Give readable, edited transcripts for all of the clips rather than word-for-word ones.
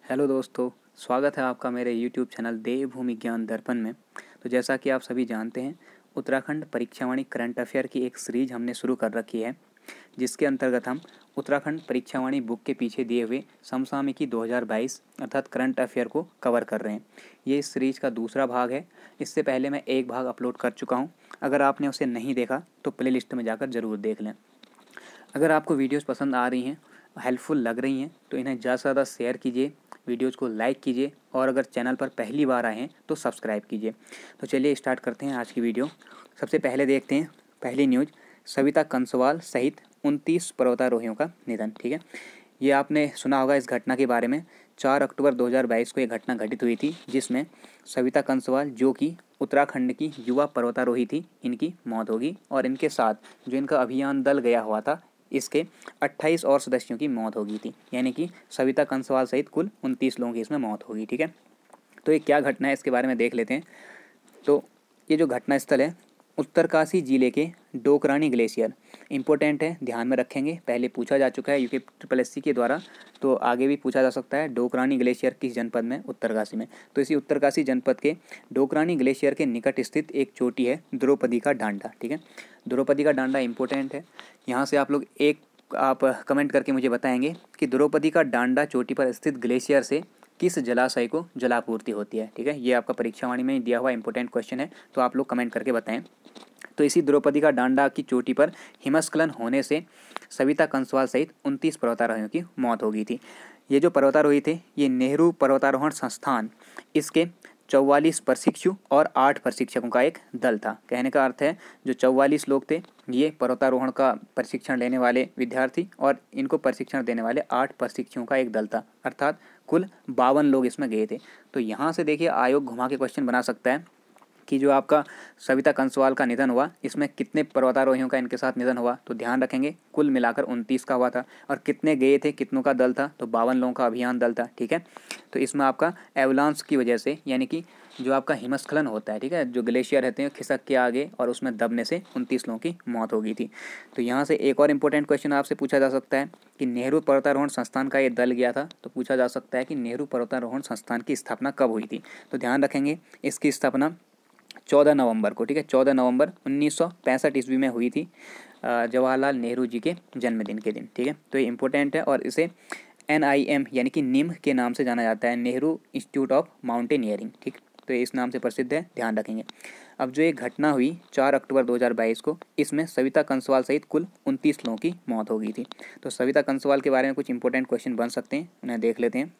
Hello दोस्तों, स्वागत है आपका मेरे YouTube चैनल देवभूमि ज्ञान दर्पण में। तो जैसा कि आप सभी जानते हैं, उत्तराखंड परीक्षावाणी करंट अफेयर की एक सीरीज हमने शुरू कर रखी है, जिसके अंतर्गत हम उत्तराखंड परीक्षावाणी बुक के पीछे दिए हुए समसामयिकी 2022 अर्थात करंट अफेयर को कवर कर रहे हैं। ये इस सीरीज का दूसरा भाग है। इससे पहले मैं एक भाग अपलोड कर चुका हूँ। अगर आपने उसे नहीं देखा तो प्लेलिस्ट में जाकर ज़रूर देख लें। अगर आपको वीडियोस पसंद आ रही हैं, हेल्पफुल लग रही हैं, तो इन्हें ज़्यादा से ज़्यादा शेयर कीजिए, वीडियोस को लाइक कीजिए और अगर चैनल पर पहली बार आए हैं तो सब्सक्राइब कीजिए। तो चलिए स्टार्ट करते हैं आज की वीडियो। सबसे पहले देखते हैं पहली न्यूज़, सविता कंसवाल सहित 29 पर्वतारोहियों का निधन। ठीक है, ये आपने सुना होगा इस घटना के बारे में। 4 अक्टूबर 2022 को ये घटना घटित हुई थी, जिसमें सविता कंसवाल जो कि उत्तराखंड की युवा पर्वतारोही थी, इनकी मौत होगी और इनके साथ जो इनका अभियान दल गया हुआ था, इसके 28 और सदस्यों की मौत हो गई थी। यानी कि सविता कंसवाल सहित कुल 29 लोगों की इसमें मौत होगी। ठीक है, तो ये क्या घटना है इसके बारे में देख लेते हैं। तो ये जो घटना स्थल है, उत्तरकाशी जिले के डोकरानी ग्लेशियर, इंपॉर्टेंट है, ध्यान में रखेंगे। पहले पूछा जा चुका है यूके SSC के द्वारा, तो आगे भी पूछा जा सकता है। डोकरानी ग्लेशियर किस जनपद में? उत्तरकाशी में। तो इसी उत्तरकाशी जनपद के डोकरानी ग्लेशियर के निकट स्थित एक चोटी है द्रौपदी का डांडा। ठीक है, द्रौपदी का डांडा इंपॉर्टेंट है। यहाँ से आप कमेंट करके मुझे बताएंगे कि द्रौपदी का डांडा चोटी पर स्थित ग्लेशियर से किस जलाशय को जलापूर्ति होती है। ठीक है, ये आपका परीक्षावाणी में दिया हुआ इंपॉर्टेंट क्वेश्चन है, तो आप लोग कमेंट करके बताएं। तो इसी द्रौपदी का डांडा की चोटी पर हिमस्खलन होने से सविता कंसवाल सहित 29 पर्वतारोहियों की मौत हो गई थी। ये जो पर्वतारोही थे, ये नेहरू पर्वतारोहण संस्थान, इसके 44 प्रशिक्षु और 8 प्रशिक्षकों का एक दल था। कहने का अर्थ है जो 44 लोग थे, ये पर्वतारोहण का प्रशिक्षण लेने वाले विद्यार्थी और इनको प्रशिक्षण देने वाले 8 प्रशिक्षुओं का एक दल था, अर्थात कुल 52 लोग इसमें गए थे। तो यहाँ से देखिए आयोग घुमा के क्वेश्चन बना सकता है कि जो आपका सविता कंसवाल का निधन हुआ, इसमें कितने पर्वतारोहियों का इनके साथ निधन हुआ। तो ध्यान रखेंगे कुल मिलाकर 29 का हुआ था। और कितने गए थे, कितनों का दल था? तो 52 लोगों का अभियान दल था। ठीक है, तो इसमें आपका एवलांस की वजह से, यानी कि जो आपका हिमस्खलन होता है, ठीक है, जो ग्लेशियर रहते हैं खिसक के आगे और उसमें दबने से 29 लोगों की मौत हो गई थी। तो यहाँ से एक और इम्पोर्टेंट क्वेश्चन आपसे पूछा जा सकता है कि नेहरू पर्वतारोहण संस्थान का ये दल गया था, तो पूछा जा सकता है कि नेहरू पर्वतारोहण संस्थान की स्थापना कब हुई थी। तो ध्यान रखेंगे इसकी स्थापना 14 नवंबर को, ठीक है, 14 नवंबर 1965 ईस्वी में हुई थी, जवाहरलाल नेहरू जी के जन्मदिन के दिन। ठीक है, तो ये इम्पोर्टेंट है और इसे NIM यानी कि निम के नाम से जाना जाता है, नेहरू इंस्टीट्यूट ऑफ माउंटेनियरिंग। ठीक, तो ये इस नाम से प्रसिद्ध है, ध्यान रखेंगे। अब जो एक घटना हुई 4 अक्टूबर 2022 को, इसमें सविता कंसवाल सहित कुल 29 लोगों की मौत हो गई थी। तो सविता कंसवाल के बारे में कुछ इंपॉर्टेंट क्वेश्चन बन सकते हैं, उन्हें देख लेते हैं।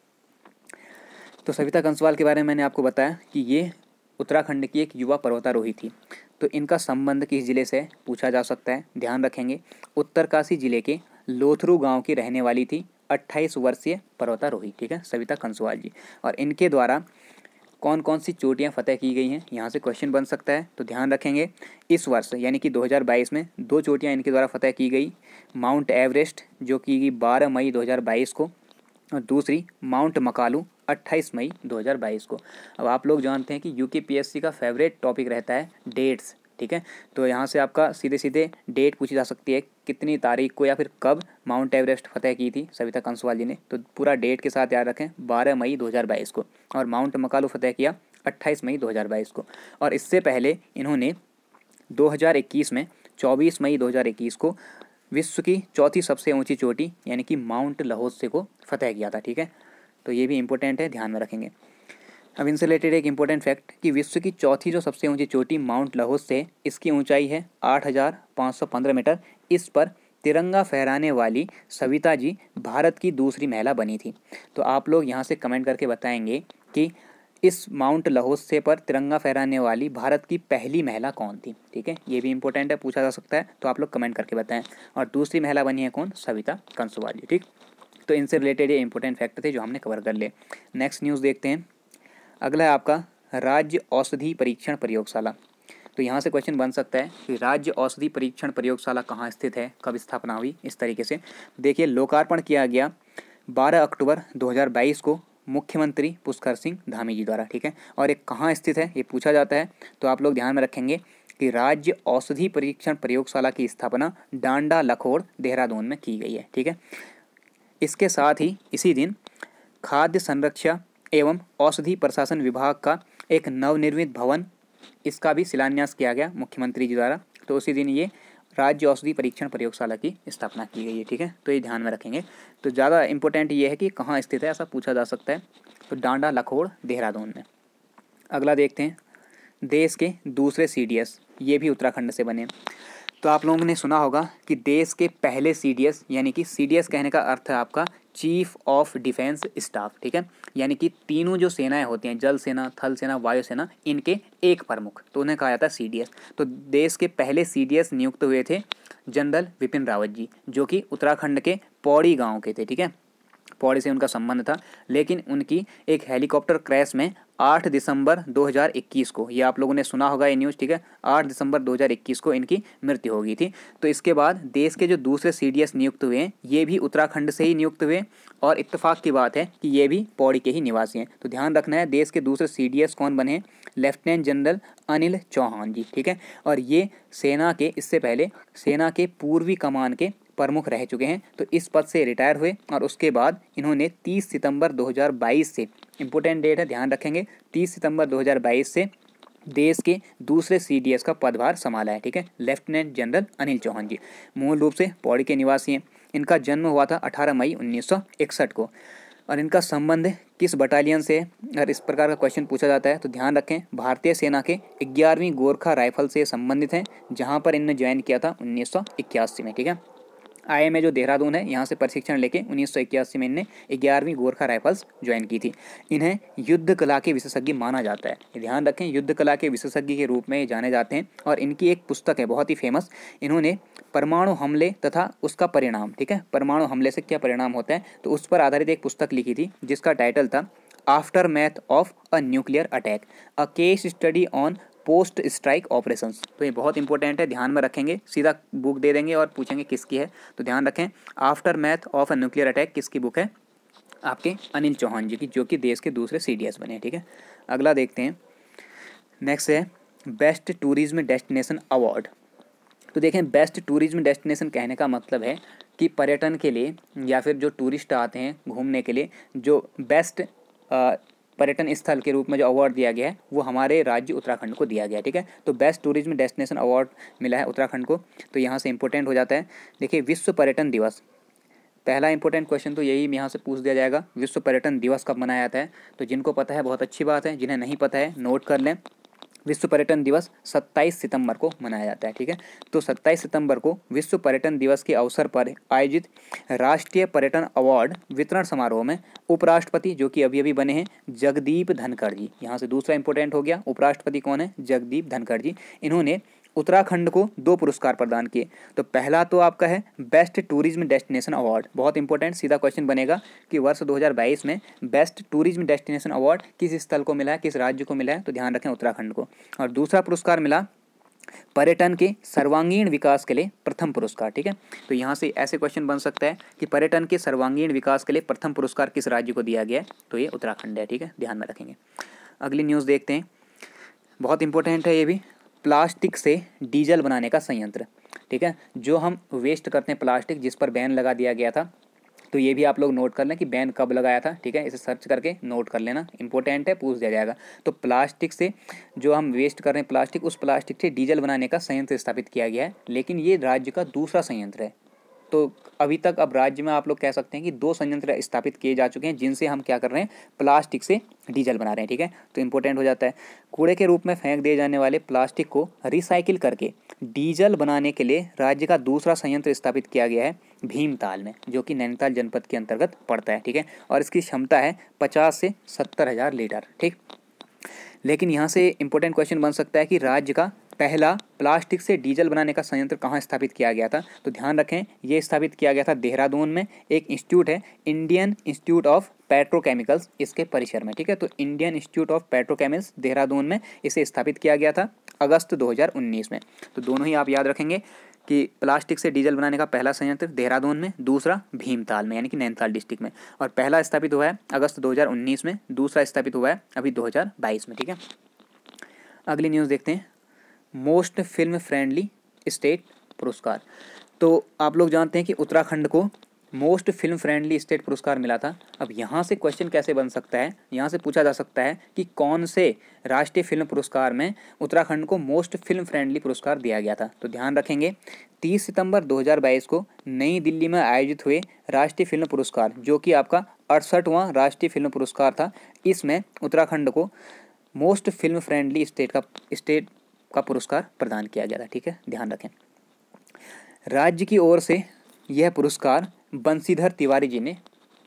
तो सविता कंसवाल के बारे में मैंने आपको बताया कि ये उत्तराखंड की एक युवा पर्वतारोही थी। तो इनका संबंध किस जिले से है, पूछा जा सकता है, ध्यान रखेंगे। उत्तरकाशी जिले के लोथरू गांव की रहने वाली थी 28 वर्षीय पर्वतारोही, ठीक है, सविता कंसवाल जी। और इनके द्वारा कौन कौन सी चोटियां फतेह की गई हैं, यहाँ से क्वेश्चन बन सकता है। तो ध्यान रखेंगे इस वर्ष यानी कि 2022 में 2 चोटियां इनके द्वारा फतेह की गई। माउंट एवरेस्ट जो कि 12 मई 2022 को, और दूसरी माउंट मकालू 28 मई 2022 को। अब आप लोग जानते हैं कि UPSC का फेवरेट टॉपिक रहता है डेट्स। ठीक है, तो यहाँ से आपका सीधे सीधे डेट पूछी जा सकती है, कितनी तारीख को या फिर कब माउंट एवरेस्ट फतेह की थी सविता कंसवाल जी ने। तो पूरा डेट के साथ याद रखें, 12 मई 2022 को। और माउंट मकालू फतेह किया 28 मई 2022 को। और इससे पहले इन्होंने 2021 में 24 मई 2021 को विश्व की चौथी सबसे ऊंची चोटी यानी कि माउंट लहोत्से को फतेह किया था। ठीक है, तो ये भी इंपॉर्टेंट है, ध्यान में रखेंगे। अब इनसे रिलेटेड एक इंपॉर्टेंट फैक्ट कि विश्व की चौथी जो सबसे ऊंची चोटी माउंट लहोत्से, इसकी ऊंचाई है 8,515 मीटर। इस पर तिरंगा फहराने वाली सविता जी भारत की दूसरी महिला बनी थी। तो आप लोग यहाँ से कमेंट करके बताएंगे कि इस माउंट लहोत्से पर तिरंगा फहराने वाली भारत की पहली महिला कौन थी। ठीक है, ये भी इंपॉर्टेंट है, पूछा जा सकता है, तो आप लोग कमेंट करके बताएं। और दूसरी महिला बनी है कौन? सविता कंसवाल जी। ठीक, तो इनसे रिलेटेड ये इंपॉर्टेंट फैक्ट थे जो हमने कवर कर लिए। नेक्स्ट न्यूज़ देखते हैं। अगला है आपका राज्य औषधि परीक्षण प्रयोगशाला। तो यहाँ से क्वेश्चन बन सकता है कि राज्य औषधि परीक्षण प्रयोगशाला कहाँ स्थित है, कब स्थापना हुई, इस तरीके से देखिए। लोकार्पण किया गया 12 अक्टूबर 2022 को मुख्यमंत्री पुष्कर सिंह धामी जी द्वारा। ठीक है, और ये कहाँ स्थित है ये पूछा जाता है, तो आप लोग ध्यान में रखेंगे कि राज्य औषधि परीक्षण प्रयोगशाला की स्थापना डांडा लखोड़ देहरादून में की गई है। ठीक है, इसके साथ ही इसी दिन खाद्य संरक्षा एवं औषधि प्रशासन विभाग का एक नवनिर्मित भवन, इसका भी शिलान्यास किया गया मुख्यमंत्री जी द्वारा। तो उसी दिन ये राज्य औषधि परीक्षण प्रयोगशाला की स्थापना की गई है। ठीक है, तो ये ध्यान में रखेंगे। तो ज़्यादा इंपॉर्टेंट ये है कि कहाँ स्थित है, ऐसा पूछा जा सकता है। तो डांडा लखोड़ देहरादून में। अगला देखते हैं, देश के दूसरे CDS, ये भी उत्तराखंड से बने। तो आप लोगों ने सुना होगा कि देश के पहले CDS, यानी कि CDS कहने का अर्थ है आपका चीफ ऑफ डिफेंस स्टाफ। ठीक है, यानी कि तीनों जो सेनाएं होती हैं, जल सेना, थल सेना, वायु सेना, इनके एक प्रमुख, तो उन्हें कहा जाता है CDS। तो देश के पहले CDS नियुक्त हुए थे जनरल विपिन रावत जी, जो कि उत्तराखंड के पौड़ी गाँव के थे। ठीक है, पौड़ी से उनका संबंध था, लेकिन उनकी एक हेलीकॉप्टर क्रैश में 8 दिसंबर 2021 को, ये आप लोगों ने सुना होगा ये न्यूज़। ठीक है, 8 दिसंबर 2021 को इनकी मृत्यु हो गई थी। तो इसके बाद देश के जो दूसरे CDS नियुक्त हुए हैं, ये भी उत्तराखंड से ही नियुक्त हुए, और इत्तेफाक की बात है कि ये भी पौड़ी के ही निवासी हैं। तो ध्यान रखना है, देश के दूसरे CDS कौन बने? लेफ्टिनेंट जनरल अनिल चौहान जी। ठीक है, और ये सेना के, इससे पहले सेना के पूर्वी कमान के प्रमुख रह चुके हैं। तो इस पद से रिटायर हुए, और उसके बाद इन्होंने 30 सितंबर 2022 से, इंपॉर्टेंट डेट है, ध्यान रखेंगे, 30 सितंबर 2022 से देश के दूसरे CDS का पदभार संभाला है। ठीक है, लेफ्टिनेंट जनरल अनिल चौहान जी मूल रूप से पौड़ी के निवासी हैं। इनका जन्म हुआ था 18 मई 1961 को, और इनका संबंध किस बटालियन से है? अगर इस प्रकार का क्वेश्चन पूछा जाता है तो ध्यान रखें, भारतीय सेना के 11वीं गोरखा राइफल से संबंधित हैं, जहां पर इन्होंने ज्वाइन किया था 1981 में। ठीक है, IMA जो देहरादून है, यहाँ से प्रशिक्षण लेके 1981 में इनने 11वीं गोरखा राइफल्स ज्वाइन की थी। इन्हें युद्ध कला के विशेषज्ञ माना जाता है। ध्यान रखें, युद्ध कला के विशेषज्ञ के रूप में जाने जाते हैं। और इनकी एक पुस्तक है बहुत ही फेमस, इन्होंने परमाणु हमले तथा उसका परिणाम, ठीक है, परमाणु हमले से क्या परिणाम होता है, तो उस पर आधारित एक पुस्तक लिखी थी, जिसका टाइटल था after math of a nuclear attack, a case study on post strike operations. तो ये बहुत इंपॉर्टेंट है, ध्यान में रखेंगे। सीधा बुक दे देंगे और पूछेंगे किसकी है, तो ध्यान रखें, after math of a nuclear attack किसकी बुक है? आपके अनिल चौहान जी की, जो कि देश के दूसरे CDS बने। ठीक है, अगला देखते हैं, नेक्स्ट है बेस्ट टूरिज्म डेस्टिनेशन अवार्ड। तो देखें, बेस्ट टूरिज्म डेस्टिनेशन कहने का मतलब है कि पर्यटन के लिए, या फिर जो टूरिस्ट आते हैं घूमने के लिए, जो बेस्ट पर्यटन स्थल के रूप में जो अवार्ड दिया गया है, वो हमारे राज्य उत्तराखंड को दिया गया है। ठीक है, तो बेस्ट टूरिज्म डेस्टिनेशन अवार्ड मिला है उत्तराखंड को। तो यहाँ से इंपॉर्टेंट हो जाता है, देखिए, विश्व पर्यटन दिवस, पहला इंपॉर्टेंट क्वेश्चन तो यही यहाँ से पूछ दिया जाएगा, विश्व पर्यटन दिवस कब मनाया जाता है? तो जिनको पता है बहुत अच्छी बात है, जिन्हें नहीं पता है नोट कर लें। विश्व पर्यटन दिवस 27 सितंबर को मनाया जाता है। ठीक है, तो 27 सितंबर को विश्व पर्यटन दिवस के अवसर पर आयोजित राष्ट्रीय पर्यटन अवार्ड वितरण समारोह में उपराष्ट्रपति, जो कि अभी अभी बने हैं, जगदीप धनखड़ जी, यहाँ से दूसरा इंपॉर्टेंट हो गया, उपराष्ट्रपति कौन है? जगदीप धनखड़ जी। इन्होंने उत्तराखंड को 2 पुरस्कार प्रदान किए। तो पहला तो आपका है बेस्ट टूरिज्म डेस्टिनेशन अवार्ड, बहुत इंपॉर्टेंट, सीधा क्वेश्चन बनेगा कि वर्ष 2022 में बेस्ट टूरिज्म डेस्टिनेशन अवार्ड किस स्थल को मिला है, किस राज्य को मिला है? तो ध्यान रखें, उत्तराखंड को। और दूसरा पुरस्कार मिला पर्यटन के सर्वांगीण विकास के लिए प्रथम पुरस्कार। ठीक है, तो यहाँ से ऐसे क्वेश्चन बन सकता है कि पर्यटन के सर्वांगीण विकास के लिए प्रथम पुरस्कार किस राज्य को दिया गया है? तो ये उत्तराखंड है। ठीक है, ध्यान में रखेंगे। अगली न्यूज़ देखते हैं, बहुत इंपॉर्टेंट है ये भी, प्लास्टिक से डीजल बनाने का संयंत्र। ठीक है, जो हम वेस्ट करते हैं प्लास्टिक, जिस पर बैन लगा दिया गया था, तो ये भी आप लोग नोट कर लें कि बैन कब लगाया था। ठीक है, इसे सर्च करके नोट कर लेना, इंपॉर्टेंट है, पूछ दिया जाएगा। तो प्लास्टिक से जो हम वेस्ट कर रहे हैं प्लास्टिक, उस प्लास्टिक से डीजल बनाने का संयंत्र स्थापित किया गया है, लेकिन ये राज्य का दूसरा संयंत्र है। तो अभी तक अब राज्य में आप लोग कह सकते हैं कि 2 संयंत्र स्थापित किए जा चुके हैं, जिनसे हम क्या कर रहे हैं, प्लास्टिक से डीजल बना रहे हैं। ठीक है, तो इंपॉर्टेंट हो जाता है, कूड़े के रूप में फेंक दिए जाने वाले प्लास्टिक को रिसाइकिल करके डीजल बनाने के लिए राज्य का दूसरा संयंत्र स्थापित किया गया है भीमताल में, जो कि नैनीताल जनपद के अंतर्गत पड़ता है। ठीक है, और इसकी क्षमता है 50 से 70 हज़ार लीटर। ठीक, लेकिन यहाँ से इंपॉर्टेंट क्वेश्चन बन सकता है कि राज्य का पहला प्लास्टिक से डीजल बनाने का संयंत्र कहाँ स्थापित किया गया था? तो ध्यान रखें, ये स्थापित किया गया था देहरादून में, एक इंस्टीट्यूट है इंडियन इंस्टीट्यूट ऑफ पेट्रोकेमिकल्स, इसके परिसर में। ठीक है, तो Indian institute of petrochemicals Dehradun में इसे स्थापित किया गया था अगस्त 2019 में। तो दोनों ही आप याद रखेंगे कि प्लास्टिक से डीजल बनाने का पहला संयंत्र देहरादून में, दूसरा भीमताल में, यानी कि नैनीताल डिस्ट्रिक्ट में। और पहला स्थापित हुआ है अगस्त 2019 में, दूसरा स्थापित हुआ है अभी 2022 में। ठीक है, अगली न्यूज़ देखते हैं, मोस्ट फिल्म फ्रेंडली स्टेट पुरस्कार। तो आप लोग जानते हैं कि उत्तराखंड को मोस्ट फिल्म फ्रेंडली स्टेट पुरस्कार मिला था। अब यहाँ से क्वेश्चन कैसे बन सकता है, यहाँ से पूछा जा सकता है कि कौन से राष्ट्रीय फिल्म पुरस्कार में उत्तराखंड को मोस्ट फिल्म फ्रेंडली पुरस्कार दिया गया था। तो ध्यान रखेंगे 30 सितंबर 2022 को नई दिल्ली में आयोजित हुए राष्ट्रीय फिल्म पुरस्कार, जो कि आपका 68वां राष्ट्रीय फिल्म पुरस्कार था, इसमें उत्तराखंड को मोस्ट फिल्म फ्रेंडली स्टेट का पुरस्कार प्रदान किया गया था। ठीक है, ध्यान रखें। राज्य की ओर से यह पुरस्कार बंशीधर तिवारी जी ने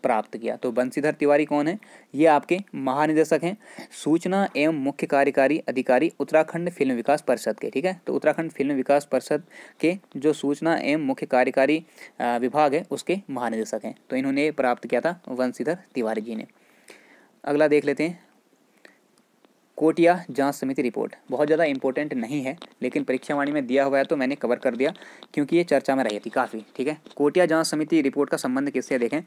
प्राप्त किया। तो बंशीधर तिवारी कौन है? ये आपके महानिदेशक हैं सूचना एवं मुख्य कार्यकारी अधिकारी उत्तराखंड फिल्म विकास परिषद के। ठीक है, तो उत्तराखंड फिल्म विकास परिषद के जो सूचना एवं मुख्य कार्यकारी विभाग है उसके महानिदेशक हैं। तो इन्होंने प्राप्त किया था बंशीधर तिवारी जी ने। अगला देख लेते हैं, कोटिया जांच समिति रिपोर्ट। बहुत ज़्यादा इंपॉर्टेंट नहीं है, लेकिन परीक्षा वाणी में दिया हुआ है तो मैंने कवर कर दिया क्योंकि ये चर्चा में रही थी काफ़ी। ठीक है, कोटिया जांच समिति रिपोर्ट का संबंध किससे देखें?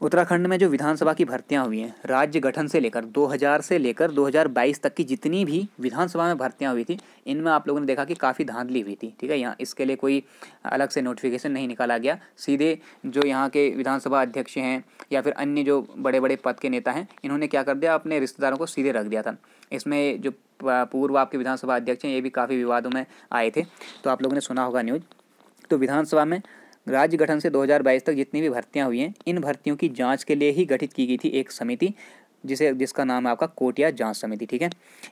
उत्तराखंड में जो विधानसभा की भर्तियां हुई हैं राज्य गठन से लेकर 2000 से लेकर 2022 तक की जितनी भी विधानसभा में भर्तियाँ हुई थी, इनमें आप लोगों ने देखा कि काफ़ी धांधली हुई थी। ठीक है, यहाँ इसके लिए कोई अलग से नोटिफिकेशन नहीं निकाला गया, सीधे जो यहाँ के विधानसभा अध्यक्ष हैं या फिर अन्य जो बड़े बड़े पद के नेता हैं, इन्होंने क्या कर दिया, अपने रिश्तेदारों को सीधे रख दिया था। इसमें जो पूर्व आपके विधानसभा अध्यक्ष हैं ये भी काफ़ी विवादों में आए थे, तो आप लोगों ने सुना होगा न्यूज़। तो विधानसभा में राज्य गठन से 2022 तक जितनी भी भर्तियां हुई हैं, इन भर्तियों की जांच के लिए ही गठित की गई थी एक समिति, जिसका नाम है आपका कोटिया जांच समिति। ठीक है,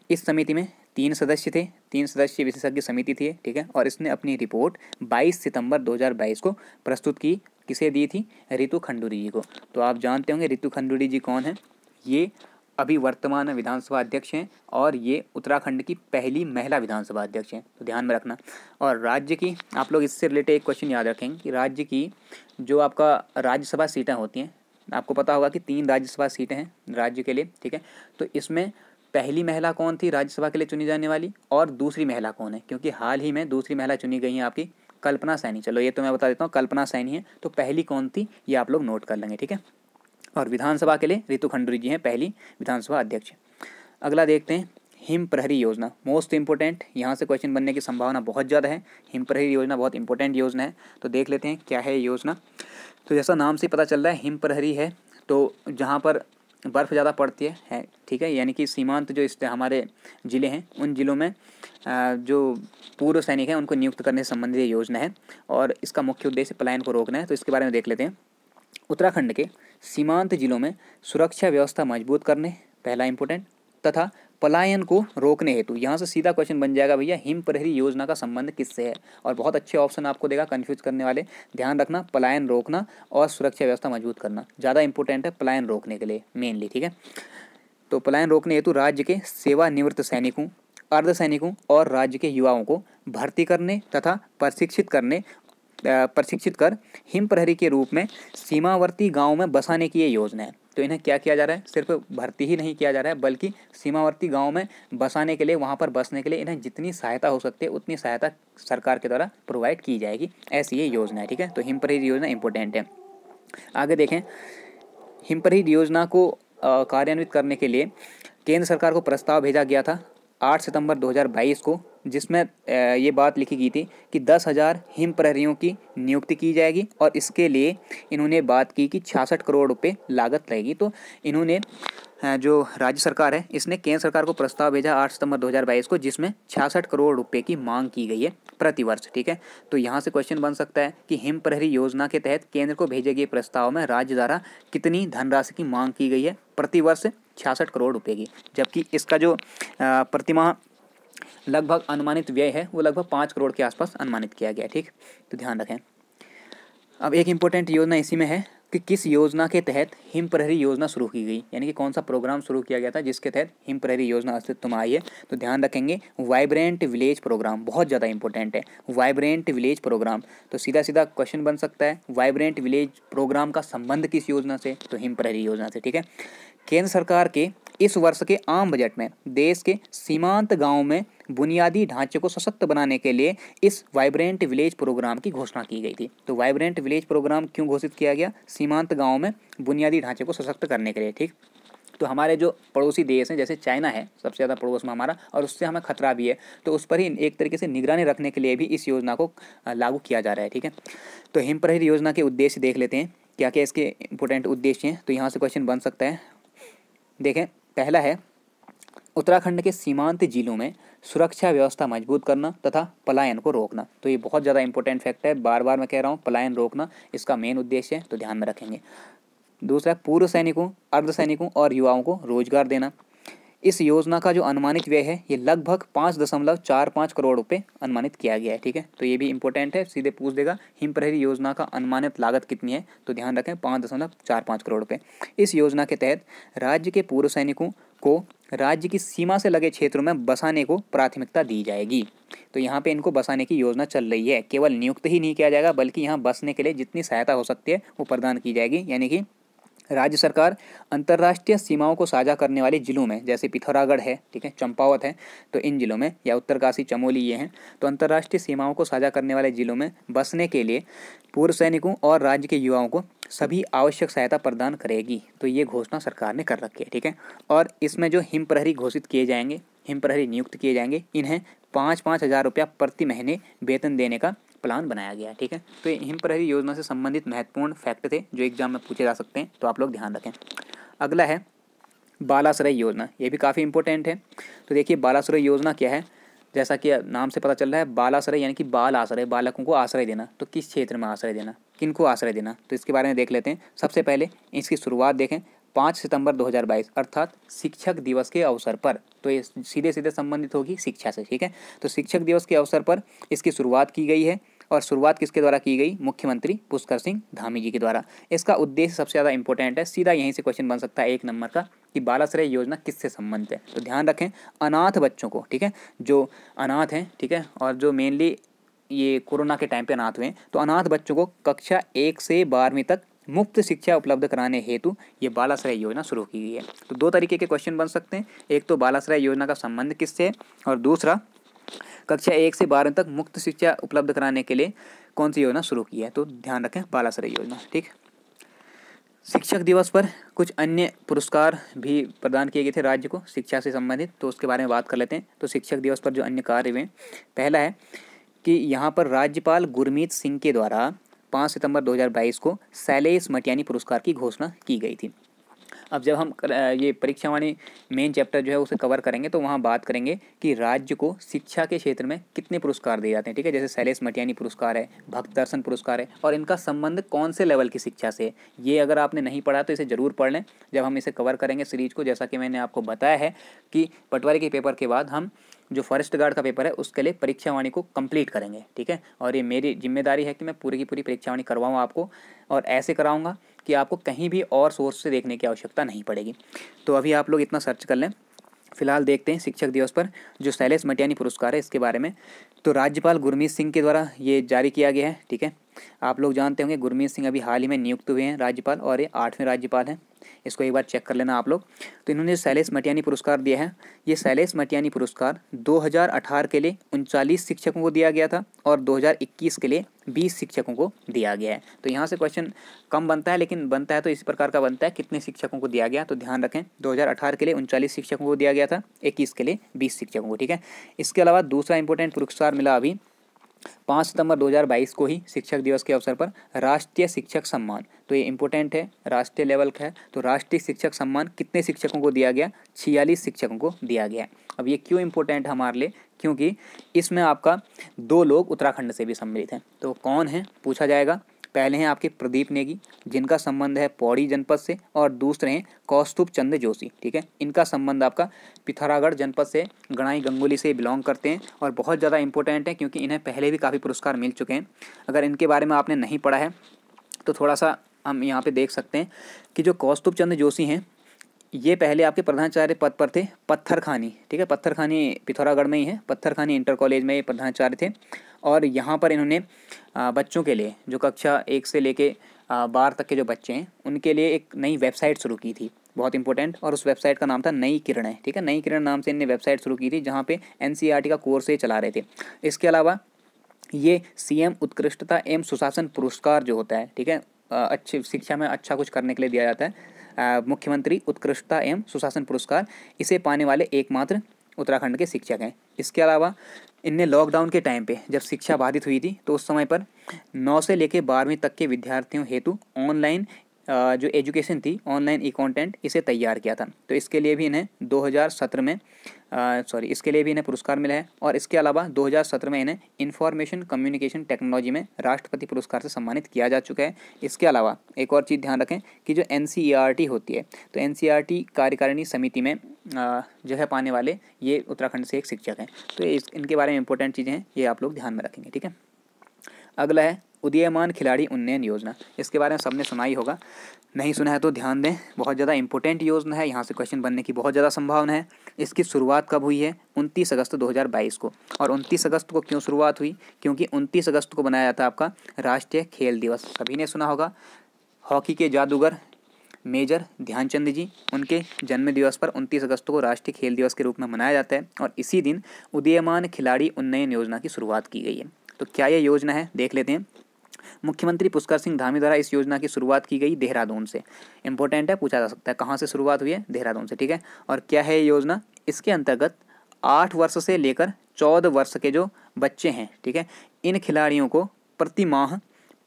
इस समिति में 3 सदस्य थे, 3 सदस्य विशेषज्ञ समिति थी। ठीक है, और इसने अपनी रिपोर्ट 22 सितंबर 2022 को प्रस्तुत की। किसे दी थी? रितु खंडूरी जी को। तो आप जानते होंगे रितु खंडूरी जी कौन है? ये अभी वर्तमान विधानसभा अध्यक्ष हैं और ये उत्तराखंड की पहली महिला विधानसभा अध्यक्ष हैं, तो ध्यान में रखना। और राज्य की, आप लोग इससे रिलेटेड एक क्वेश्चन याद रखेंगे कि राज्य की जो आपका राज्यसभा सीटें होती हैं, आपको पता होगा कि 3 राज्यसभा सीटें हैं राज्य के लिए। ठीक है, तो इसमें पहली महिला कौन थी राज्यसभा के लिए चुनी जाने वाली, और दूसरी महिला कौन है? क्योंकि हाल ही में दूसरी महिला चुनी गई है आपकी कल्पना सैनी। चलो ये तो मैं बता देता हूँ, कल्पना सैनी है। तो पहली कौन थी ये आप लोग नोट कर लेंगे। ठीक है, और विधानसभा के लिए रितु खंडूरी जी हैं पहली विधानसभा अध्यक्ष। अगला देखते हैं, हिम प्रहरी योजना, मोस्ट इंपॉर्टेंट, यहाँ से क्वेश्चन बनने की संभावना बहुत ज़्यादा है। हिम प्रहरी योजना बहुत इंपॉर्टेंट योजना है, तो देख लेते हैं क्या है ये योजना। तो जैसा नाम से पता चल रहा है हिम प्रहरी है, तो जहाँ पर बर्फ़ ज़्यादा पड़ती है। ठीक है, यानी कि सीमांत जो इस हमारे ज़िले हैं, उन ज़िलों में जो पूर्व सैनिक हैं उनको नियुक्त करने से संबंधित योजना है, और इसका मुख्य उद्देश्य पलायन को रोकना है। तो इसके बारे में देख लेते हैं। उत्तराखंड के सीमांत जिलों में सुरक्षा व्यवस्था मजबूत करने, पहला इंपॉर्टेंट, तथा पलायन को रोकने हेतु, यहाँ से सीधा क्वेश्चन बन जाएगा भैया हिम प्रहरी योजना का संबंध किससे है, और बहुत अच्छे ऑप्शन आपको देगा कंफ्यूज करने वाले। ध्यान रखना, पलायन रोकना और सुरक्षा व्यवस्था मजबूत करना ज़्यादा इंपॉर्टेंट है पलायन रोकने के लिए मेनली। ठीक है, तो पलायन रोकने हेतु राज्य के सेवानिवृत्त सैनिकों, अर्धसैनिकों और राज्य के युवाओं को भर्ती करने तथा प्रशिक्षित कर हिम प्रहरी के रूप में सीमावर्ती गांवों में बसाने की ये योजना है। तो इन्हें क्या किया जा रहा है? सिर्फ भर्ती ही नहीं किया जा रहा है, बल्कि सीमावर्ती गांव में बसाने के लिए, वहां पर बसने के लिए इन्हें जितनी सहायता हो सकती है उतनी सहायता सरकार के द्वारा प्रोवाइड की जाएगी, ऐसी ये योजना है। ठीक है, तो हिम प्रहरी योजना इंपॉर्टेंट है। आगे देखें, हिम प्रहरी योजना को कार्यान्वित करने के लिए केंद्र सरकार को प्रस्ताव भेजा गया था 8 सितंबर 2022 को, जिसमें ये बात लिखी गई थी कि 10,000 हिम प्रहरियों की नियुक्ति की जाएगी, और इसके लिए इन्होंने बात की कि 66 करोड़ रुपए लागत लगेगी। तो इन्होंने जो राज्य सरकार है इसने केंद्र सरकार को प्रस्ताव भेजा 8 सितंबर 2022 को, जिसमें 66 करोड़ रुपए की मांग की गई है प्रति वर्ष। ठीक है, तो यहाँ से क्वेश्चन बन सकता है कि हिम प्रहरी योजना के तहत केंद्र को भेजे गए प्रस्ताव में राज्य द्वारा कितनी धनराशि की मांग की गई है? प्रति वर्ष 66 करोड़ रुपए की, जबकि इसका जो प्रतिमाह लगभग अनुमानित व्यय है वो लगभग 5 करोड़ के आसपास अनुमानित किया गया। ठीक, तो ध्यान रखें। अब एक इम्पोर्टेंट योजना इसी में है कि किस योजना के तहत हिम प्रहरी योजना शुरू की गई, यानी कि कौन सा प्रोग्राम शुरू किया गया था जिसके तहत हिम प्रहरी योजना अस्तित्व में आई है। तो ध्यान रखेंगे, वाइब्रेंट विलेज प्रोग्राम बहुत ज़्यादा इंपॉर्टेंट है, वाइब्रेंट विलेज प्रोग्राम। तो सीधा सीधा क्वेश्चन बन सकता है, वाइब्रेंट विलेज प्रोग्राम का संबंध किस योजना से? तो हिम प्रहरी योजना से। ठीक है, केंद्र सरकार के इस वर्ष के आम बजट में देश के सीमांत गांवों में बुनियादी ढांचे को सशक्त बनाने के लिए इस वाइब्रेंट विलेज प्रोग्राम की घोषणा की गई थी। तो वाइब्रेंट विलेज प्रोग्राम क्यों घोषित किया गया? सीमांत गांवों में बुनियादी ढांचे को सशक्त करने के लिए। ठीक, तो हमारे जो पड़ोसी देश हैं जैसे चाइना है सबसे ज़्यादा पड़ोस में हमारा, और उससे हमें खतरा भी है, तो उस पर ही एक तरीके से निगरानी रखने के लिए भी इस योजना को लागू किया जा रहा है। ठीक है, तो हिम प्रहरी योजना के उद्देश्य देख लेते हैं क्या क्या इसके इंपॉर्टेंट उद्देश्य हैं, तो यहाँ से क्वेश्चन बन सकता है। देखें, पहला है उत्तराखंड के सीमांत जिलों में सुरक्षा व्यवस्था मजबूत करना तथा पलायन को रोकना। तो ये बहुत ज़्यादा इंपॉर्टेंट फैक्ट है, बार बार मैं कह रहा हूँ, पलायन रोकना इसका मेन उद्देश्य है, तो ध्यान में रखेंगे। दूसरा, पूर्व सैनिकों, अर्धसैनिकों और युवाओं को रोजगार देना। इस योजना का जो अनुमानित व्यय है ये लगभग 5.45 करोड़ रुपए अनुमानित किया गया है। ठीक है, तो ये भी इंपॉर्टेंट है, सीधे पूछ देगा हिम प्रहरी योजना का अनुमानित लागत कितनी है, तो ध्यान रखें 5.45 करोड़ रुपए। इस योजना के तहत राज्य के पूर्व सैनिकों को राज्य की सीमा से लगे क्षेत्रों में बसाने को प्राथमिकता दी जाएगी। तो यहाँ पे इनको बसाने की योजना चल रही है, केवल नियुक्त ही नहीं किया जाएगा बल्कि यहाँ बसने के लिए जितनी सहायता हो सकती है वो प्रदान की जाएगी। यानी कि राज्य सरकार अंतर्राष्ट्रीय सीमाओं को साझा करने वाले जिलों में, जैसे पिथौरागढ़ है, ठीक है, चंपावत है, तो इन जिलों में, या उत्तरकाशी, चमोली ये हैं, तो अंतर्राष्ट्रीय सीमाओं को साझा करने वाले जिलों में बसने के लिए पूर्व सैनिकों और राज्य के युवाओं को सभी आवश्यक सहायता प्रदान करेगी। तो ये घोषणा सरकार ने कर रखी है। ठीक है, और इसमें जो हिम प्रहरी घोषित किए जाएंगे, हिम प्रहरी नियुक्त किए जाएंगे, इन्हें 5-5 हज़ार रुपया प्रति महीने वेतन देने का प्लान बनाया गया है। ठीक है, तो ये हिम प्रहरी योजना से संबंधित महत्वपूर्ण फैक्ट थे जो एग्जाम में पूछे जा सकते हैं, तो आप लोग ध्यान रखें। अगला है बालाश्रय योजना, ये भी काफ़ी इंपॉर्टेंट है। तो देखिए बालाश्रय योजना क्या है, जैसा कि नाम से पता चल रहा है, बालाश्रय यानी कि बाल आश्रय, बालकों को आश्रय देना। तो किस क्षेत्र में आश्रय देना, किनको आश्रय देना, तो इसके बारे में देख लेते हैं। सबसे पहले इसकी शुरुआत देखें, 5 सितंबर 2022 अर्थात शिक्षक दिवस के अवसर पर। तो ये सीधे सीधे संबंधित होगी शिक्षा से। ठीक है, तो शिक्षक दिवस के अवसर पर इसकी शुरुआत की गई है, और शुरुआत किसके द्वारा की गई, मुख्यमंत्री पुष्कर सिंह धामी जी के द्वारा। इसका उद्देश्य सबसे ज़्यादा इंपॉर्टेंट है, सीधा यहीं से क्वेश्चन बन सकता है 1 नंबर का, कि बालाश्रय योजना किससे संबंधित है। तो ध्यान रखें, अनाथ बच्चों को, ठीक है, जो अनाथ हैं, ठीक है, और जो मेनली ये कोरोना के टाइम पे अनाथ हुए, तो अनाथ बच्चों को कक्षा 1 से 12वीं तक मुफ्त शिक्षा उपलब्ध कराने हेतु ये बालाश्रय योजना शुरू की गई है। तो 2 तरीके के क्वेश्चन बन सकते हैं, एक तो बालाश्रय योजना का संबंध किससे है, और दूसरा कक्षा 1 से 12 तक मुफ्त शिक्षा उपलब्ध कराने के लिए कौन सी योजना शुरू की है। तो ध्यान रखें बालाश्रय योजना। ठीक, शिक्षक दिवस पर कुछ अन्य पुरस्कार भी प्रदान किए गए थे राज्य को शिक्षा से संबंधित, तो उसके बारे में बात कर लेते हैं। तो शिक्षक दिवस पर जो अन्य कार्य हुए, पहला है कि यहाँ पर राज्यपाल गुरमीत सिंह के द्वारा 5 सितंबर 2022 को शैलेश मटियानी पुरस्कार की घोषणा की गई थी। अब जब हम ये परीक्षावाणी मेन चैप्टर जो है उसे कवर करेंगे, तो वहाँ बात करेंगे कि राज्य को शिक्षा के क्षेत्र में कितने पुरस्कार दिए जाते हैं। ठीक है, जैसे शैलेश मटियानी पुरस्कार है, भक्त दर्शन पुरस्कार है, और इनका संबंध कौन से लेवल की शिक्षा से है। ये अगर आपने नहीं पढ़ा तो इसे ज़रूर पढ़ लें जब हम इसे कवर करेंगे सीरीज को। जैसा कि मैंने आपको बताया है कि पटवारी के पेपर के बाद हम जो फॉरेस्ट गार्ड का पेपर है उसके लिए परीक्षावाणी को कंप्लीट करेंगे। ठीक है, और ये मेरी जिम्मेदारी है कि मैं पूरी की पूरी परीक्षावाणी करवाऊँ आपको, और ऐसे कराऊंगा कि आपको कहीं भी और सोर्स से देखने की आवश्यकता नहीं पड़ेगी। तो अभी आप लोग इतना सर्च कर लें। फिलहाल देखते हैं शिक्षक दिवस पर जो शैलेश मटियानी पुरस्कार है इसके बारे में। तो राज्यपाल गुरमीत सिंह के द्वारा ये जारी किया गया है। ठीक है, आप लोग जानते होंगे गुरमीत सिंह अभी हाल ही में नियुक्त हुए हैं राज्यपाल, और ये 8वें राज्यपाल हैं। इसको एक बार चेक कर लेना आप लोग। तो इन्होंने शैलेश मटियानी पुरस्कार दिया है। ये शैलेश मटियानी पुरस्कार 2018 के लिए 39 शिक्षकों को दिया गया था, और 2021 के लिए 20 शिक्षकों को दिया गया है। तो यहाँ से क्वेश्चन कम बनता है, लेकिन बनता है तो इस प्रकार का बनता है, कितने शिक्षकों को दिया गया। तो ध्यान रखें 2018 के लिए 39 शिक्षकों को दिया गया था, 21 के लिए 20 शिक्षकों को। ठीक है, इसके अलावा दूसरा इंपॉर्टेंट पुरस्कार मिला अभी 5 सितंबर 2022 को ही शिक्षक दिवस के अवसर पर राष्ट्रीय शिक्षक सम्मान। तो ये इंपॉर्टेंट है, राष्ट्रीय लेवल का है। तो राष्ट्रीय शिक्षक सम्मान कितने शिक्षकों को दिया गया, 46 शिक्षकों को दिया गया। अब ये क्यों इंपॉर्टेंट है हमारे लिए, क्योंकि इसमें आपका 2 लोग उत्तराखंड से भी सम्मिलित हैं। तो कौन है पूछा जाएगा। पहले हैं आपके प्रदीप नेगी, जिनका संबंध है पौड़ी जनपद से, और दूसरे हैं कौस्तुभ चंद्र जोशी। ठीक है, इनका संबंध आपका पिथौरागढ़ जनपद से, गणाई गंगोली से बिलोंग करते हैं, और बहुत ज़्यादा इंपॉर्टेंट है क्योंकि इन्हें पहले भी काफ़ी पुरस्कार मिल चुके हैं। अगर इनके बारे में आपने नहीं पढ़ा है तो थोड़ा सा हम यहाँ पे देख सकते हैं कि जो कौस्तुभ चंद्र जोशी हैं ये पहले आपके प्रधानाचार्य पद पर थे पत्थरखानी। ठीक है, पत्थरखानी पिथौरागढ़ में ही है, पत्थरखानी इंटर कॉलेज में ये प्रधानाचार्य थे, और यहाँ पर इन्होंने बच्चों के लिए जो कक्षा 1 से लेके 12 तक के जो बच्चे हैं उनके लिए एक नई वेबसाइट शुरू की थी, बहुत इंपॉर्टेंट, और उस वेबसाइट का नाम था नई किरणें। ठीक है, नई किरण नाम से इन्होंने वेबसाइट शुरू की थी जहाँ पे NCERT का कोर्स ये चला रहे थे। इसके अलावा ये CM उत्कृष्टता एवं सुशासन पुरस्कार जो होता है, ठीक है, अच्छी शिक्षा में अच्छा कुछ करने के लिए दिया जाता है, मुख्यमंत्री उत्कृष्टता एवं सुशासन पुरस्कार, इसे पाने वाले एकमात्र उत्तराखंड के शिक्षक हैं। इसके अलावा इनने लॉकडाउन के टाइम पे जब शिक्षा बाधित हुई थी तो उस समय पर 9 से लेकर 12वीं तक के विद्यार्थियों हेतु ऑनलाइन जो एजुकेशन थी, ऑनलाइन ई कंटेंट, इसे तैयार किया था। तो इसके लिए भी इन्हें 2017 में इसके लिए भी इन्हें पुरस्कार मिला है। और इसके अलावा 2017 में इन्हें इंफॉर्मेशन कम्युनिकेशन टेक्नोलॉजी में राष्ट्रपति पुरस्कार से सम्मानित किया जा चुका है। इसके अलावा एक और चीज़ ध्यान रखें कि जो NCERT होती है, तो NCERT कार्यकारिणी समिति में जगह पाने वाले ये उत्तराखंड से एक शिक्षक हैं। तो इनके बारे में इंपॉर्टेंट चीज़ें हैं, ये आप लोग ध्यान में रखेंगे, ठीक है। अगला है उदीयमान खिलाड़ी उन्नयन योजना। इसके बारे में सबने सुना ही होगा, नहीं सुना है तो ध्यान दें, बहुत ज़्यादा इंपॉर्टेंट योजना है, यहाँ से क्वेश्चन बनने की बहुत ज़्यादा संभावना है। इसकी शुरुआत कब हुई है? 29 अगस्त 2022 को। और 29 अगस्त को क्यों शुरुआत हुई? क्योंकि 29 अगस्त को बनाया जाता है आपका राष्ट्रीय खेल दिवस। सभी ने सुना होगा, हॉकी के जादूगर मेजर ध्यानचंद जी, उनके जन्म दिवस पर 29 अगस्त को राष्ट्रीय खेल दिवस के रूप में मनाया जाता है। और इसी दिन उदीयमान खिलाड़ी उन्नयन योजना की शुरुआत की गई है। तो क्या ये योजना है, देख लेते हैं। मुख्यमंत्री पुष्कर सिंह धामी द्वारा इस योजना की शुरुआत की गई देहरादून से। इंपॉर्टेंट है, पूछा जा सकता है कहाँ से शुरुआत हुई है? देहरादून से, ठीक है। और क्या है ये योजना? इसके अंतर्गत 8 वर्ष से लेकर 14 वर्ष के जो बच्चे हैं, ठीक है, इन खिलाड़ियों को प्रति माह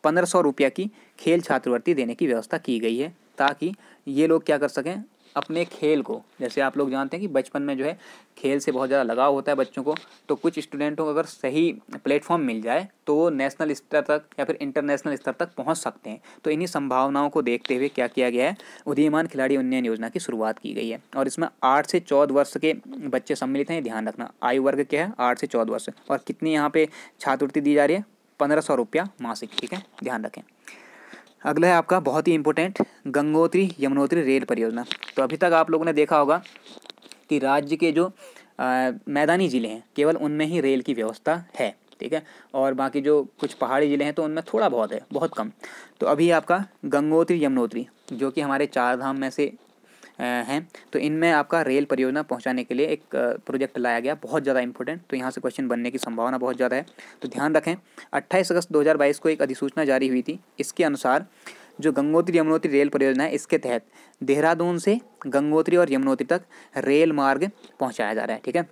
1500 रुपये की खेल छात्रवृत्ति देने की व्यवस्था की गई है, ताकि ये लोग क्या कर सकें, अपने खेल को, जैसे आप लोग जानते हैं कि बचपन में जो है खेल से बहुत ज़्यादा लगाव होता है बच्चों को, तो कुछ स्टूडेंटों को अगर सही प्लेटफॉर्म मिल जाए तो वो नेशनल स्तर तक या फिर इंटरनेशनल स्तर तक पहुंच सकते हैं। तो इन्हीं संभावनाओं को देखते हुए क्या किया गया है, उदीयमान खिलाड़ी उन्नयन योजना की शुरुआत की गई है। और इसमें 8 से 14 वर्ष के बच्चे सम्मिलित हैं, ध्यान रखना। आयु वर्ग क्या है? 8 से 14 वर्ष। और कितनी यहाँ पे छात्रवृत्ति दी जा रही है? 1500 रुपया मासिक, ठीक है, ध्यान रखें। अगला है आपका बहुत ही इंपॉर्टेंट गंगोत्री यमुनोत्री रेल परियोजना। तो अभी तक आप लोगों ने देखा होगा कि राज्य के जो मैदानी ज़िले हैं केवल उनमें ही रेल की व्यवस्था है, ठीक है, और बाकी जो कुछ पहाड़ी ज़िले हैं तो उनमें थोड़ा बहुत है, बहुत कम। तो अभी आपका गंगोत्री यमुनोत्री जो कि हमारे 4 धाम में से हैं, तो इनमें आपका रेल परियोजना पहुंचाने के लिए एक प्रोजेक्ट लाया गया, बहुत ज़्यादा इंपॉर्टेंट। तो यहाँ से क्वेश्चन बनने की संभावना बहुत ज़्यादा है, तो ध्यान रखें। 28 अगस्त 2022 को एक अधिसूचना जारी हुई थी। इसके अनुसार जो गंगोत्री यमुनोत्री रेल परियोजना है, इसके तहत देहरादून से गंगोत्री और यमुनोत्री तक रेल मार्ग पहुँचाया जा रहा है, ठीक है।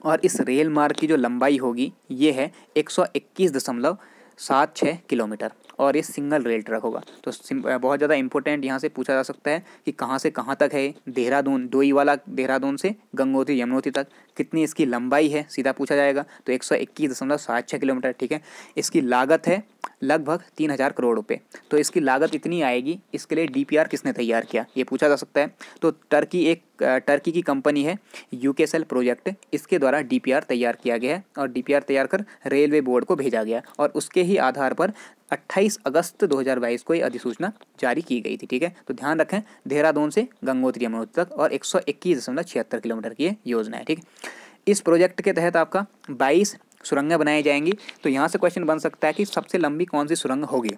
और इस रेल मार्ग की जो लंबाई होगी ये है 121.76 किलोमीटर, और ये सिंगल रेल ट्रैक होगा। तो बहुत ज़्यादा इंपॉर्टेंट यहाँ से पूछा जा सकता है कि कहाँ से कहाँ तक है। देहरादून, डोईवाला देहरादून से गंगोत्री यमुनोत्री तक कितनी इसकी लंबाई है, सीधा पूछा जाएगा। तो 121.76 किलोमीटर, ठीक है। इसकी लागत है लगभग 3000 करोड़ रुपए। तो इसकी लागत इतनी आएगी, इसके लिए DPR किसने तैयार किया, ये पूछा जा सकता है। तो टर्की की कंपनी है यूकेसेल प्रोजेक्ट, इसके द्वारा DPR तैयार किया गया है। और DPR तैयार कर रेलवे बोर्ड को भेजा गया, और उसके ही आधार पर 28 अगस्त 2022 को ये अधिसूचना जारी की गई थी, ठीक है। तो ध्यान रखें, देहरादून से गंगोत्री यमुनोत्री तक और 121.76 किलोमीटर की ये योजना है, ठीक। इस प्रोजेक्ट के तहत आपका 22 सुरंगें बनाई जाएंगी। तो यहाँ से क्वेश्चन बन सकता है कि सबसे लंबी कौन सी सुरंग होगी।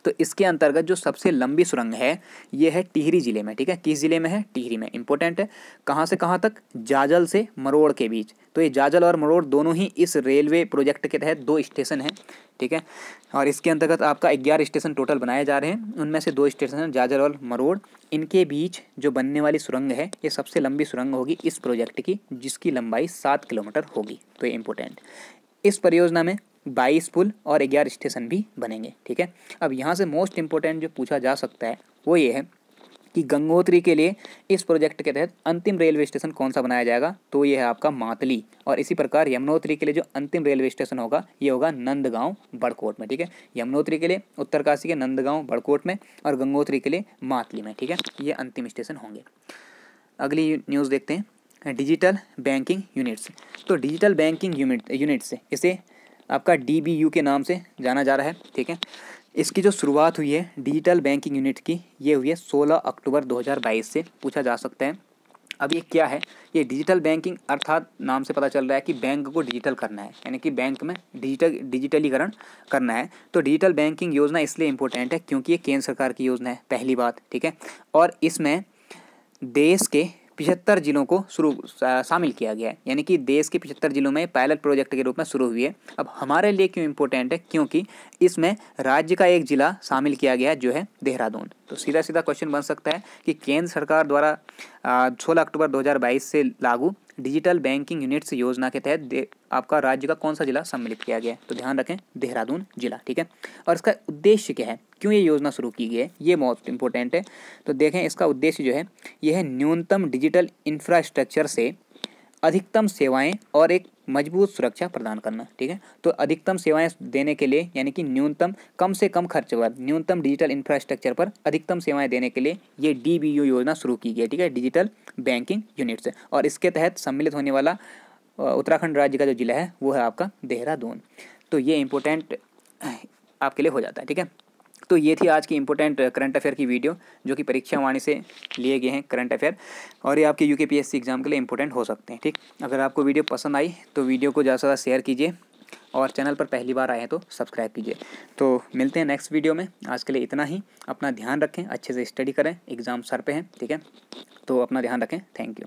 तो इसके अंतर्गत जो सबसे लंबी सुरंग है ये है टिहरी जिले में, ठीक है। किस जिले में है? टिहरी में। इंपॉर्टेंट है। कहाँ से कहाँ तक? जाजल से मरोड़ के बीच। तो ये जाजल और मरोड़ दोनों ही इस रेलवे प्रोजेक्ट के तहत 2 स्टेशन हैं, ठीक है। और इसके अंतर्गत आपका 11 स्टेशन टोटल बनाए जा रहे हैं, उनमें से 2 स्टेशन हैं जाजल और मरोड़। इनके बीच जो बनने वाली सुरंग है ये सबसे लंबी सुरंग होगी इस प्रोजेक्ट की, जिसकी लंबाई 7 किलोमीटर होगी। तो ये इंपॉर्टेंट। इस परियोजना में 22 पुल और 11 स्टेशन भी बनेंगे, ठीक है। अब यहाँ से मोस्ट इम्पोर्टेंट जो पूछा जा सकता है वो ये है कि गंगोत्री के लिए इस प्रोजेक्ट के तहत अंतिम रेलवे स्टेशन कौन सा बनाया जाएगा, तो ये है आपका मातली। और इसी प्रकार यमुनोत्री के लिए जो अंतिम रेलवे स्टेशन होगा ये होगा नंदगांव बड़कोट में, ठीक है। यमुनोत्री के लिए उत्तरकाशी के नंदगांव बड़कोट में, और गंगोत्री के लिए मातली में, ठीक है। ये अंतिम स्टेशन होंगे। अगली न्यूज़ देखते हैं, डिजिटल बैंकिंग यूनिट्स। तो डिजिटल बैंकिंग यूनिट्स इसे आपका DBU के नाम से जाना जा रहा है, ठीक है। इसकी जो शुरुआत हुई है डिजिटल बैंकिंग यूनिट की, ये हुई है 16 अक्टूबर 2022 से। पूछा जा सकता है अब ये क्या है। ये डिजिटल बैंकिंग अर्थात नाम से पता चल रहा है कि बैंक को डिजिटल करना है, यानी कि बैंक में डिजिटलीकरण करना है। तो डिजिटल बैंकिंग योजना इसलिए इम्पोर्टेंट है क्योंकि ये केंद्र सरकार की योजना है, पहली बात, ठीक है। और इसमें देश के 75 जिलों को शामिल किया गया है, यानी कि देश के 75 जिलों में पायलट प्रोजेक्ट के रूप में शुरू हुई है। अब हमारे लिए क्यों इम्पोर्टेंट है? क्योंकि इसमें राज्य का एक जिला शामिल किया गया है जो है देहरादून। तो सीधा सीधा क्वेश्चन बन सकता है कि केंद्र सरकार द्वारा 16 अक्टूबर 2022 से लागू डिजिटल बैंकिंग यूनिट्स योजना के तहत आपका राज्य का कौन सा जिला सम्मिलित किया गया है? तो ध्यान रखें, देहरादून जिला। ठीक है, और इसका उद्देश्य क्या है, क्यों ये योजना शुरू की गई है, ये मोस्ट इंपॉर्टेंट है। तो देखें, इसका उद्देश्य जो है यह है न्यूनतम डिजिटल इंफ्रास्ट्रक्चर से अधिकतम सेवाएं और एक मजबूत सुरक्षा प्रदान करना। ठीक है, तो अधिकतम सेवाएं देने के लिए, यानी कि न्यूनतम कम से कम खर्च पर न्यूनतम डिजिटल इंफ्रास्ट्रक्चर पर अधिकतम सेवाएं देने के लिए ये DBU योजना शुरू की गई है। ठीक है, डिजिटल बैंकिंग यूनिट्स, और इसके तहत सम्मिलित होने वाला उत्तराखंड राज्य का जो जिला है वो है आपका देहरादून। तो ये इम्पोर्टेंट आपके लिए हो जाता है। ठीक है, तो ये थी आज की इंपॉर्टेंट करंट अफेयर की वीडियो, जो कि परीक्षा वाणी से लिए गए हैं करंट अफेयर, और ये आपके UKPSC एग्जाम के लिए इंपॉर्टेंट हो सकते हैं। ठीक, अगर आपको वीडियो पसंद आई तो वीडियो को ज़्यादा से ज़्यादा शेयर कीजिए, और चैनल पर पहली बार आए हैं तो सब्सक्राइब कीजिए। तो मिलते हैं नेक्स्ट वीडियो में, आज के लिए इतना ही। अपना ध्यान रखें, अच्छे से स्टडी करें, एग्ज़ाम सर पे हैं। ठीक है, तो अपना ध्यान रखें। Thank you.